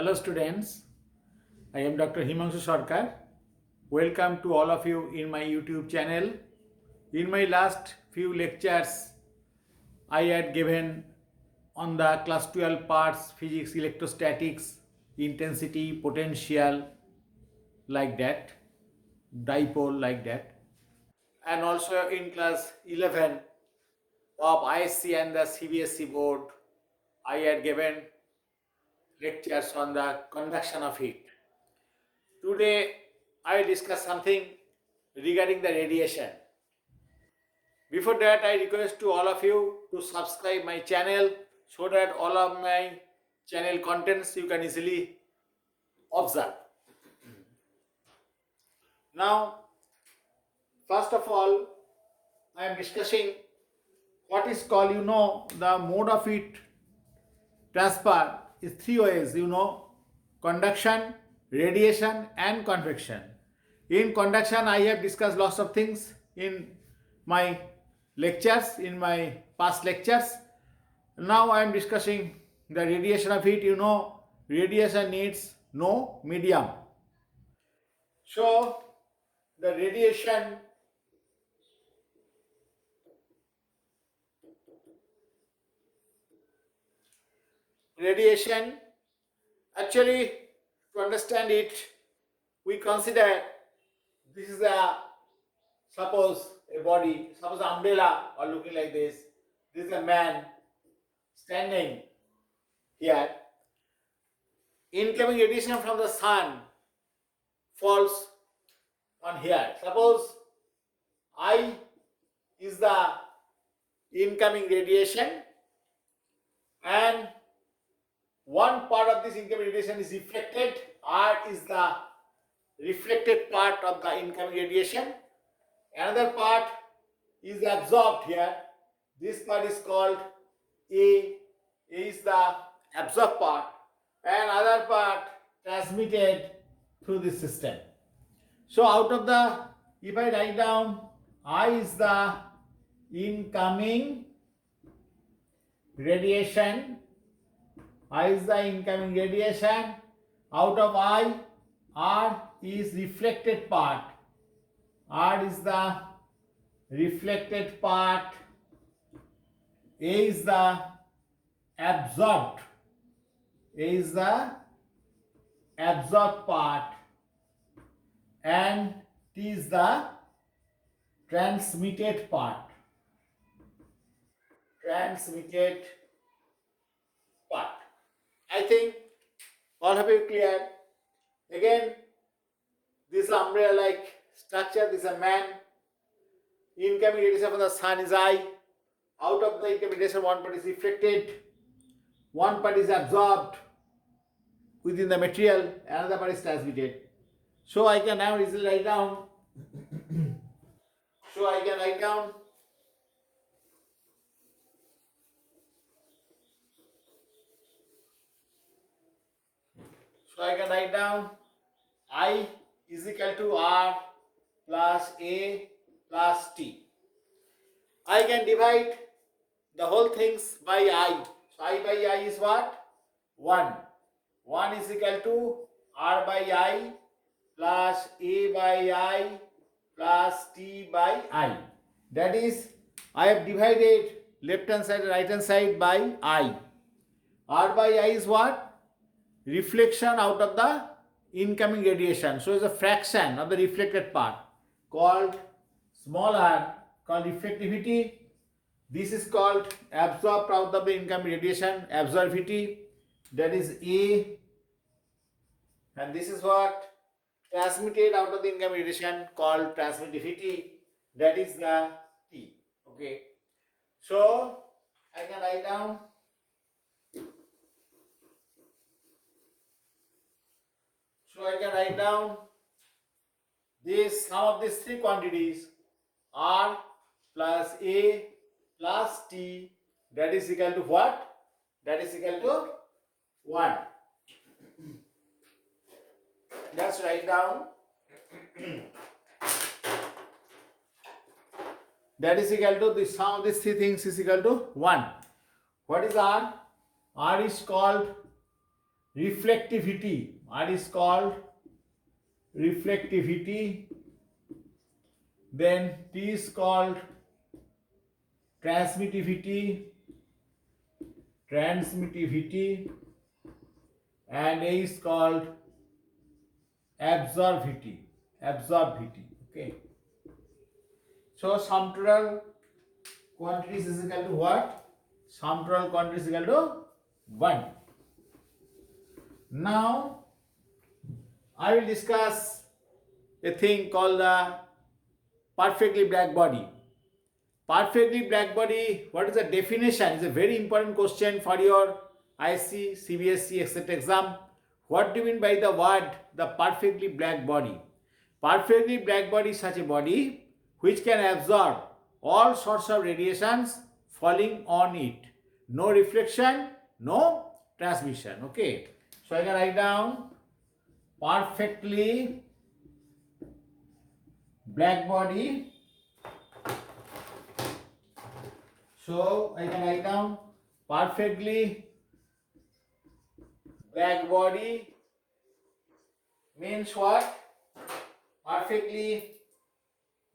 Hello students, I am Dr. Himanshu Sarkar. Welcome to all of you in my YouTube channel. In my last few lectures, I had given on the class 12 parts physics, electrostatics, intensity, potential, like that, dipole, like that. And also in class 11 of ISC and the CBSE board, I had given lectures on the conduction of heat. Today, I will discuss something regarding the radiation. Before that, I request to all of you to subscribe my channel so that all of my channel contents you can easily observe. Now, first of all, I am discussing what is called, the mode of heat transfer is three ways, conduction, radiation and convection. In conduction, I have discussed lots of things in my lectures, in my past lectures. Now I am discussing the radiation of heat. Radiation needs no medium. So the radiation actually, to understand it, we consider this is a, suppose a body, suppose an umbrella or looking like this. This is a man standing here. Incoming radiation from the sun falls on here. Suppose I is the incoming radiation and one part of this incoming radiation is reflected. R is the reflected part of the incoming radiation. Another part is absorbed here. This part is called A. A is the absorbed part and other part transmitted through this system. So out of the, if I write down, I is the incoming radiation. I is the incoming radiation. Out of I, R is reflected part. R is the reflected part. A is the absorbed. A is the absorbed part. And T is the transmitted part. Transmitted part. I think all of you clear. Again, this umbrella-like structure, this is a man. Incoming radiation from the sun is I. Out of the incoming radiation, one part is reflected, one part is absorbed within the material, another part is transmitted. So I can now easily write down. So I can write down I is equal to R plus A plus T. I can divide the whole things by I. So I by I is what? 1. 1 is equal to R by I plus A by I plus T by I. That is, I have divided left hand side and right hand side by I. R by I is what? Reflection out of the incoming radiation. So it's a fraction of the reflected part called small r, called reflectivity. This is called absorbed out of the incoming radiation, absorptivity. That is A. And this is what? Transmitted out of the incoming radiation, called transmittivity. That is the T. Okay. So I can write down. So I can write down this sum of these three quantities, R plus A plus T, that is equal to what? That is equal to 1. Just write down. That is equal to the sum of these three things is equal to 1. What is R? R is called reflectivity. R is called reflectivity. Then T is called transmittivity, and A is called absorptivity. Okay. So sum total quantities is equal to what? Sum total quantities is equal to 1. Now I will discuss a thing called the perfectly black body. Perfectly black body, what is the definition? Is a very important question for your IC, CBSE, etc. exam. What do you mean by the word the perfectly black body? Perfectly black body is such a body which can absorb all sorts of radiations falling on it. No reflection, no transmission. Okay. So I can write down perfectly black body. So I can write down perfectly black body means what? Perfectly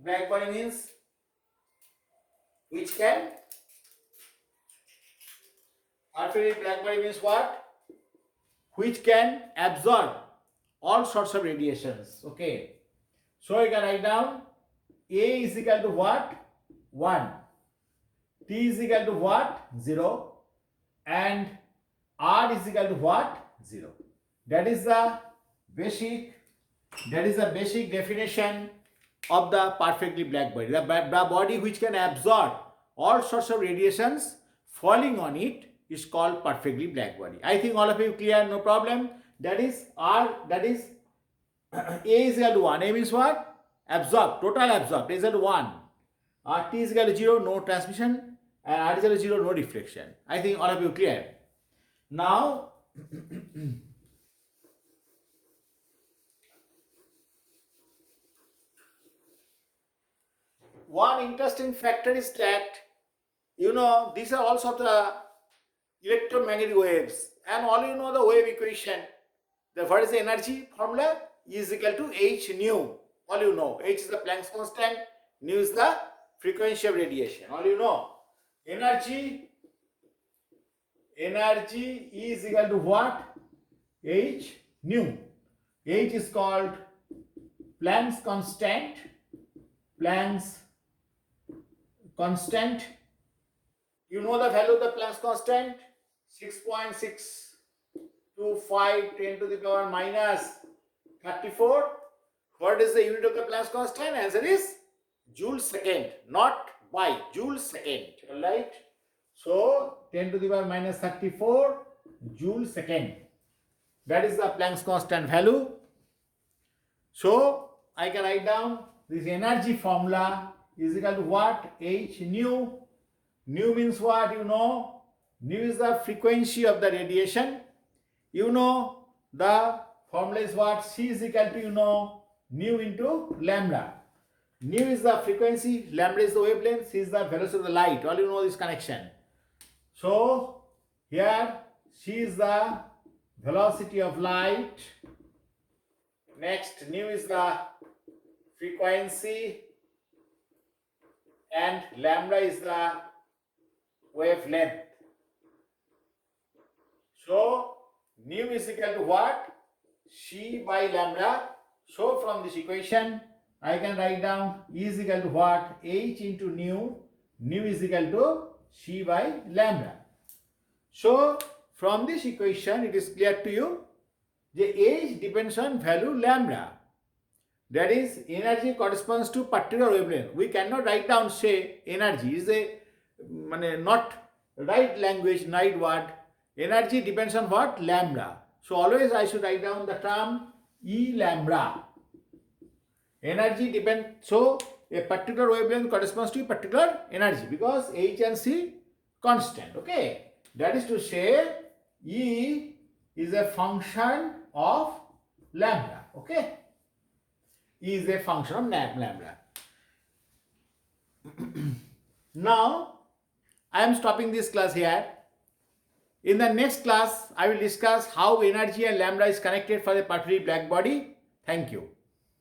black body means which can? Perfectly black body means what? Which can absorb all sorts of radiations. Okay. So I can write down A is equal to what? 1. T is equal to what? 0. And R is equal to what? 0. That is the basic definition of the perfectly black body. The body which can absorb all sorts of radiations falling on it is called perfectly black body. I think all of you clear, no problem. That is A is equal to 1. A means what? Absorb, total absorb. A is equal to 1. T is equal to 0, no transmission. And R is equal to 0, no reflection. I think all of you clear. Now, one interesting factor is that, these are also the electromagnetic waves. And all you know the wave equation. What is the energy formula? E is equal to h nu. All you know. H is the Planck's constant. Nu is the frequency of radiation. All you know. Energy E is equal to what? H nu. H is called Planck's constant. You know the value of the Planck's constant? 6.625 10 to the power minus 34. What is the unit of the Planck's constant? Answer is joule second, not by joule second. Alright. So 10 to the power minus 34 joule second. That is the Planck's constant value. So I can write down this energy formula is equal to what? H nu. Nu means what? Nu is the frequency of the radiation. The formula is what? C is equal to nu into lambda. Nu is the frequency, lambda is the wavelength, C is the velocity of the light. All you know this connection. So here C is the velocity of light. Next, nu is the frequency and lambda is the wavelength. So nu is equal to what? C by lambda. So from this equation I can write down E is equal to what? H into nu. Nu is equal to C by lambda. So from this equation it is clear to you the H depends on value lambda. That is, energy corresponds to particular wavelength. We cannot write down say energy is a not right language, right word. Energy depends on what? Lambda. So always I should write down the term E lambda. Energy depends, so a particular wavelength corresponds to a particular energy because H and C constant. Okay. That is to say E is a function of lambda. Okay. E is a function of lambda. Now I am stopping this class here. In the next class, I will discuss how energy and lambda is connected for the particular black body. Thank you.